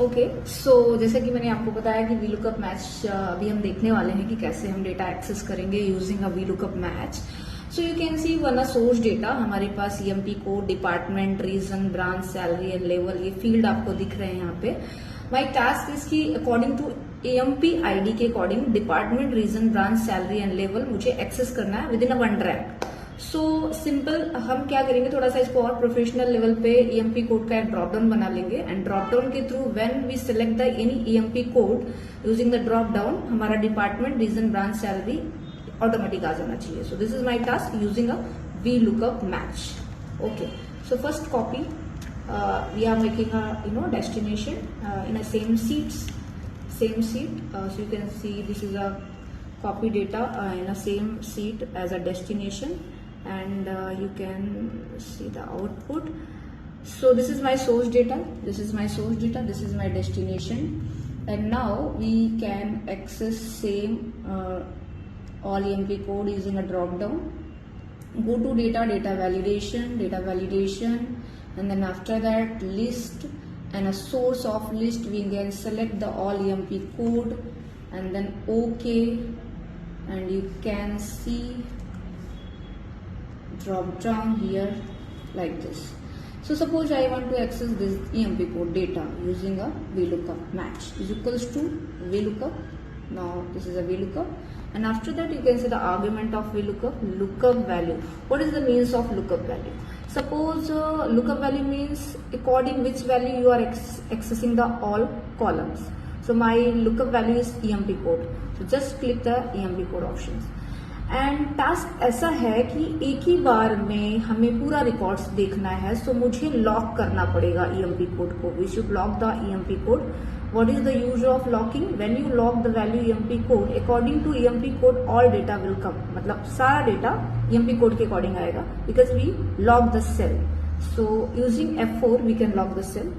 Okay, सो जैसे कि मैंने आपको बताया कि वीलुकअप मैच अभी हम देखने वाले हैं कि कैसे हम डेटा एक्सेस करेंगे using a VLOOKUP match. So you can see one source data, हमारे पास EMP code, department, region, branch, salary and level, ये फील्ड आपको दिख रहे हैं यहाँ पे। माई टास्क इज की अकॉर्डिंग टू एएमपी आईडी के according department, region, branch, salary and level मुझे एक्सेस करना है with in a one track. So simple, हम क्या करेंगे, थोड़ा सा इसको और प्रोफेशनल लेवल पे ईएमपी कोड का एक ड्रॉप डाउन बना लेंगे एंड ड्रॉप डाउन के through when we select the any EMP code using the drop down, हमारा department, region, branch, salary automatic आ जाना चाहिए। So this is my task using a VLOOKUP match. Okay, so first copy, we are making a destination in a same seat. So you can see this is a copy data in a same seat as a destination, and you can see the output. So this is my source data, this is my destination, and now we can access same all EMP code using a drop down. Go to data validation, and then after that list, and a source of list we can select the all EMP code and then OK, and you can see drop down here like this. So suppose I want to access this EMP code data using a VLOOKUP match is equals to VLOOKUP. Now this is a VLOOKUP, and after that you can see the argument of VLOOKUP, lookup value. What is the means of lookup value? Suppose lookup value means according which value you are accessing the all columns. So my lookup value is EMP code. So just click the EMP code options. And task ऐसा है कि एक ही बार में हमें पूरा records देखना है, सो मुझे लॉक करना पड़ेगा ईएमपी कोड को। We should lock the EMP code. What is the use of locking? When you lock the value EMP code according to EMP code all data will come, मतलब सारा data EMP code के according आएगा because we lock the cell. So using F4 we can lock the cell.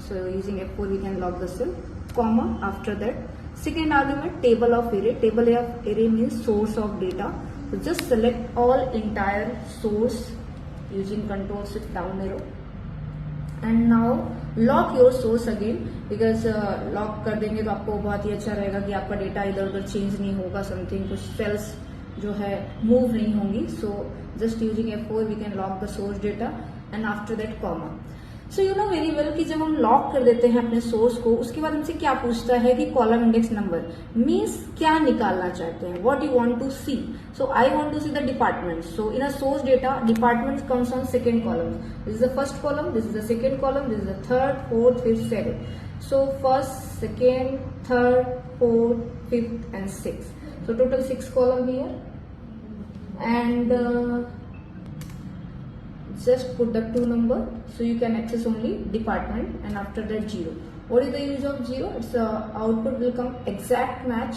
So using F4 we can lock the cell, comma, after that second argument table of array. Table of array means source of data. So just select all entire source using control shift down arrow, and now lock your source again because lock कर देंगे तो आपको बहुत ही अच्छा रहेगा कि आपका data इधर उधर चेंज नहीं होगा, समथिंग कुछ सेल्स जो है मूव नहीं होंगी। So just using F4 we can lock the source data and after that comma. So you know very well कि जब हम लॉक कर देते हैं अपने सोर्स को, उसके बाद हमसे क्या पूछता है कि कॉलम इंडेक्स नंबर मीन्स क्या निकालना चाहते हैं, what you want to see. So I want to see the department. So in a source data department comes on second column. This is the first column, this is the second column, this is the third, fourth, fifth, seventh. So first, second, third, fourth, fifth and six. So total 6 column here, and just put the 2 number, so you can access only department, and after that 0. What is the use of 0? It's output will come exact match,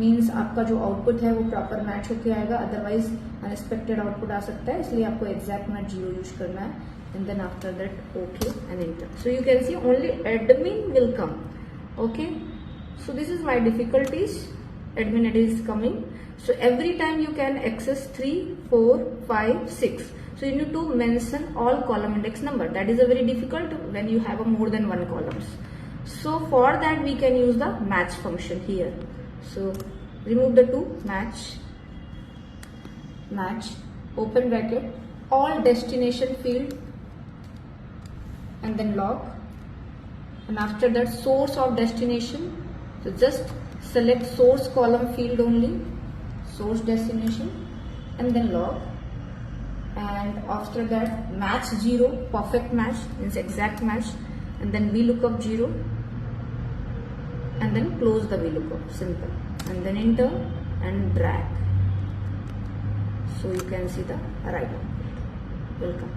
means आपका जो output है वो proper match होके आएगा, otherwise unexpected output आ सकता है, इसलिए आपको exact match 0 यूज करना है, and then after that OK and enter. So you can see only admin will come. Okay, so this is my difficulties. Admin is coming. So every time you can access 3, 4, 5, 6. So you need to mention all column index number. That is a very difficult when you have a more than one columns. So for that we can use the match function here. So remove the 2, match, open bracket, all destination field, and then log, and after that source of destination. So just select source column field only, source destination, and then log, and after that match 0, perfect match means exact match, and then VLOOKUP 0, and then close the VLOOKUP, simple, and then enter and drag. So you can see the right output. Welcome.